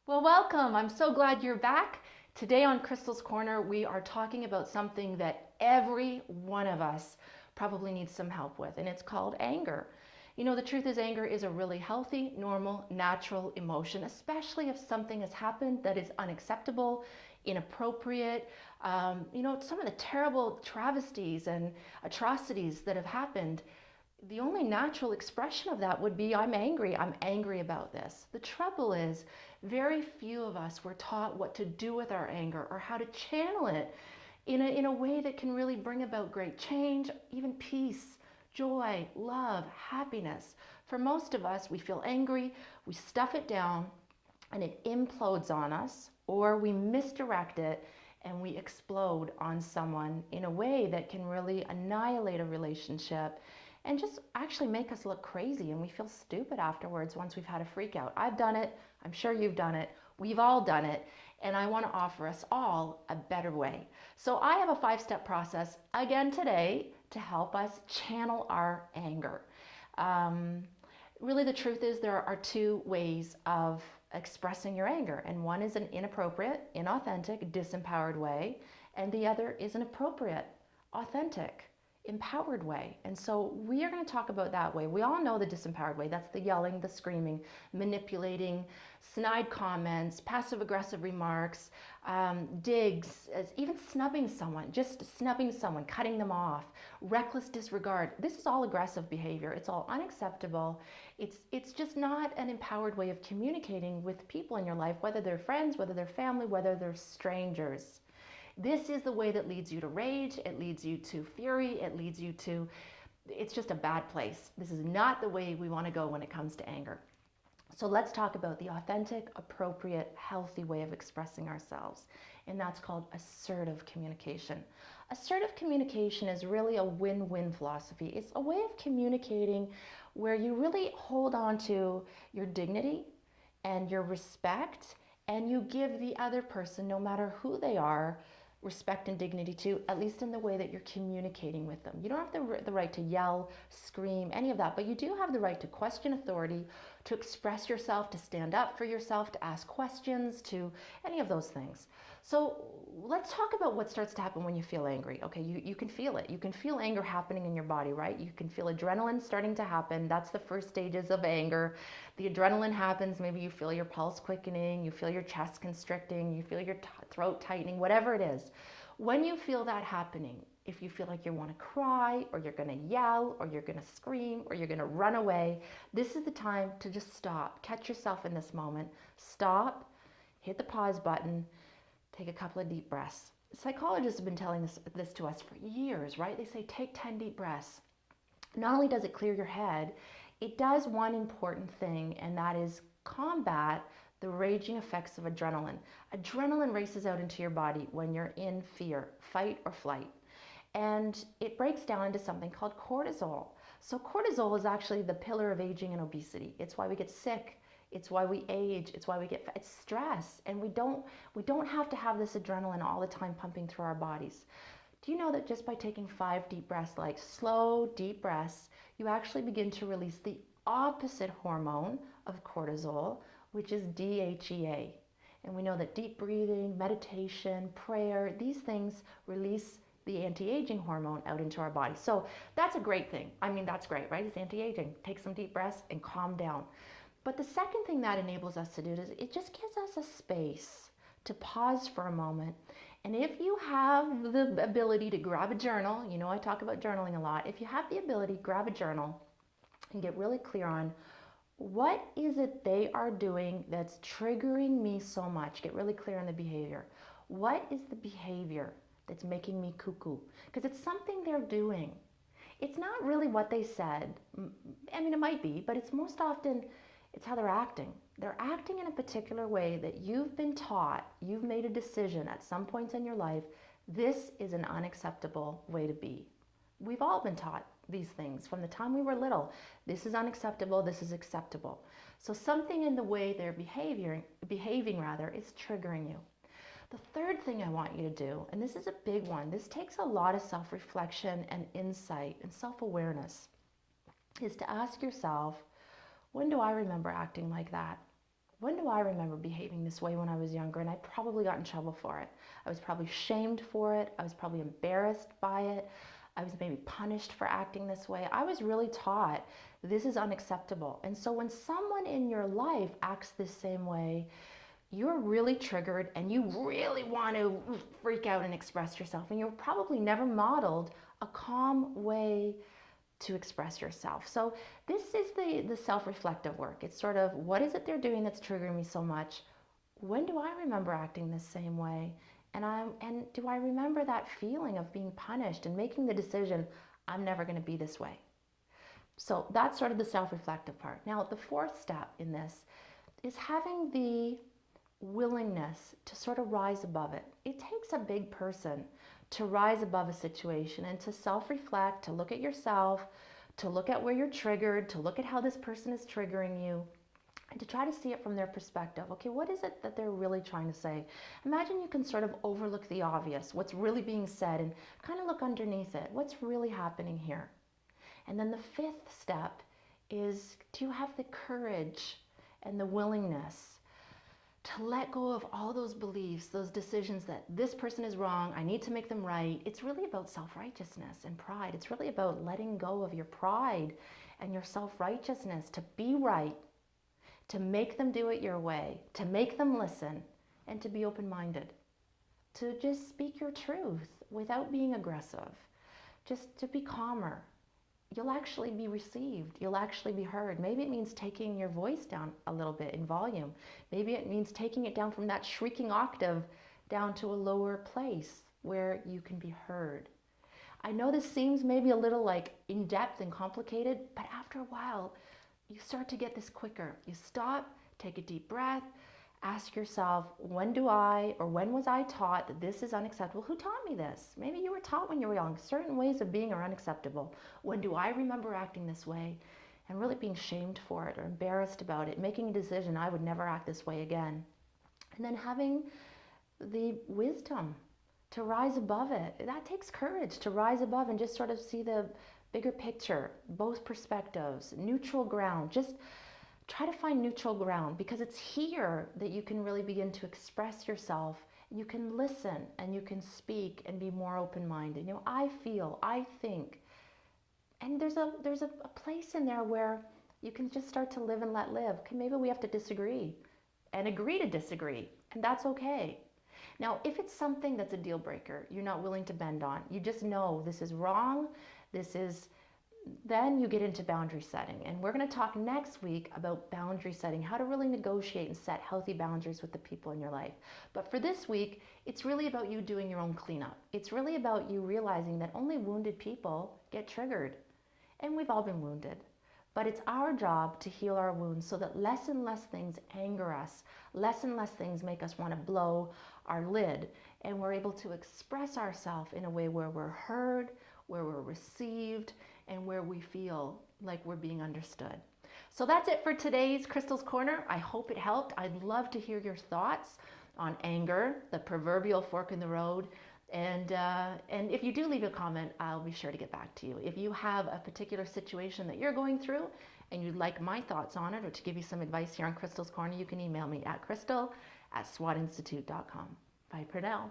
Well, welcome. I'm so glad you're back. Today on Crystal's Corner, we are talking about something that every one of us probably needs some help with, and it's called anger. You know, the truth is, anger is a really healthy, normal, natural emotion, especially if something has happened that is unacceptable, inappropriate. Some of the terrible travesties and atrocities that have happened, the only natural expression of that would be, I'm angry. I'm angry about this. The trouble is, very few of us were taught what to do with our anger or how to channel it in a way that can really bring about great change, even peace, joy, love, happiness. For most of us, we feel angry, we stuff it down, and it implodes on us, or we misdirect it and we explode on someone in a way that can really annihilate a relationship and just actually make us look crazy, and we feel stupid afterwards once we've had a freak out. I've done it. I'm sure you've done it. We've all done it. And I want to offer us all a better way. So I have a 5-step process again today to help us channel our anger. Really, the truth is there are two ways of expressing your anger, and one is an inappropriate, inauthentic, disempowered way, and the other is an appropriate, authentic, empowered way. And so we are going to talk about that way. We all know the disempowered way. That's the yelling, the screaming, manipulating, snide comments, passive aggressive remarks, digs, even snubbing someone, just snubbing someone, cutting them off, reckless disregard. This is all aggressive behavior. It's all unacceptable. It's just not an empowered way of communicating with people in your life, whether they're friends, whether they're family, whether they're strangers. This is the way that leads you to rage, it leads you to fury, it's just a bad place. This is not the way we want to go when it comes to anger. So let's talk about the authentic, appropriate, healthy way of expressing ourselves, and that's called assertive communication. Assertive communication is really a win-win philosophy. It's a way of communicating where you really hold on to your dignity and your respect, and you give the other person, no matter who they are, respect and dignity too, at least in the way that you're communicating with them. You don't have the right to yell, scream, any of that, but you do have the right to question authority, to express yourself, to stand up for yourself, to ask questions, to any of those things. So let's talk about what starts to happen when you feel angry. Okay, you can feel it. You can feel anger happening in your body, right? You can feel adrenaline starting to happen. That's the first stages of anger. The adrenaline happens, maybe you feel your pulse quickening, you feel your chest constricting, you feel your throat tightening, whatever it is. When you feel that happening, if you feel like you want to cry, or you're going to yell, or you're going to scream, or you're going to run away, this is the time to just stop. Catch yourself in this moment. Stop, hit the pause button, take a couple of deep breaths. Psychologists have been telling this to us for years, right? They say take 10 deep breaths. Not only does it clear your head, it does one important thing, and that is combat the raging effects of adrenaline. Adrenaline races out into your body when you're in fear, fight or flight. And it breaks down into something called cortisol. So cortisol is actually the pillar of aging and obesity. It's why we get sick. It's why we age. It's why we get fat. It's stress. And we don't have to have this adrenaline all the time pumping through our bodies. Do you know that just by taking 5 deep breaths, like slow, deep breaths, you actually begin to release the opposite hormone of cortisol, which is DHEA. And we know that deep breathing, meditation, prayer, these things release the anti-aging hormone out into our body. So that's a great thing. I mean, that's great, right? It's anti-aging. Take some deep breaths and calm down. But the second thing that enables us to do is it just gives us a space to pause for a moment. And if you have the ability to grab a journal, you know I talk about journaling a lot. If you have the ability, grab a journal and get really clear on what is it they are doing that's triggering me so much. Get really clear on the behavior. What is the behavior that's making me cuckoo? Because it's something they're doing. It's not really what they said. I mean, it might be, but it's most often, it's how they're acting. They're acting in a particular way that you've been taught, you've made a decision at some points in your life, this is an unacceptable way to be. We've all been taught these things from the time we were little. This is unacceptable, this is acceptable. So something in the way they're behaving is triggering you. The third thing I want you to do, and this is a big one, this takes a lot of self-reflection and insight and self-awareness, is to ask yourself, when do I remember acting like that? when do I remember behaving this way when I was younger? And I probably got in trouble for it. I was probably shamed for it. I was probably embarrassed by it. I was maybe punished for acting this way. I was really taught this is unacceptable. And so when someone in your life acts this same way, you're really triggered and you really want to freak out and express yourself. And you've probably never modeled a calm way to express yourself. So this is the self-reflective work. It's sort of, what is it they're doing that's triggering me so much? When do I remember acting this same way? And do I remember that feeling of being punished and making the decision, I'm never going to be this way? So that's sort of the self-reflective part. Now, the fourth step in this is having the willingness to sort of rise above it. It takes a big person to rise above a situation and to self-reflect, to look at yourself, to look at where you're triggered, to look at how this person is triggering you, and to try to see it from their perspective. Okay, what is it that they're really trying to say? Imagine you can sort of overlook the obvious, what's really being said, and kind of look underneath it. What's really happening here? And then the fifth step is, do you have the courage and the willingness to let go of all those beliefs, those decisions that this person is wrong, I need to make them right? It's really about self-righteousness and pride. It's really about letting go of your pride and your self-righteousness to be right, to make them do it your way, to make them listen, and to be open-minded, to just speak your truth without being aggressive, just to be calmer. You'll actually be received. You'll actually be heard. Maybe it means taking your voice down a little bit in volume. Maybe it means taking it down from that shrieking octave down to a lower place where you can be heard. I know this seems maybe a little like in-depth and complicated, but after a while, you start to get this quicker. You stop, take a deep breath, ask yourself, when was I taught that this is unacceptable? Who taught me this? Maybe you were taught when you were young. Certain ways of being are unacceptable. When do I remember acting this way and really being shamed for it or embarrassed about it, making a decision, I would never act this way again. And then having the wisdom to rise above it. That takes courage to rise above and just sort of see the bigger picture, both perspectives, neutral ground. Just try to find neutral ground, because it's here that you can really begin to express yourself. You can listen and you can speak and be more open-minded. You know, I feel, I think. And there's a place in there where you can just start to live and let live. Okay, maybe we have to disagree and agree to disagree, and that's okay. Now, if it's something that's a deal breaker, you're not willing to bend on, you just know this is wrong, then you get into boundary setting. And we're going to talk next week about boundary setting, how to really negotiate and set healthy boundaries with the people in your life. But for this week, it's really about you doing your own cleanup. It's really about you realizing that only wounded people get triggered. And we've all been wounded. But it's our job to heal our wounds so that less and less things anger us, less and less things make us want to blow our lid, and we're able to express ourselves in a way where we're heard, where we're received, and where we feel like we're being understood. So that's it for today's Crystal's Corner. I hope it helped. I'd love to hear your thoughts on anger, the proverbial fork in the road. And if you do leave a comment, I'll be sure to get back to you. If you have a particular situation that you're going through and you'd like my thoughts on it, or to give you some advice here on Crystal's Corner, you can email me at crystal@swatinstitute.com. Bye for now.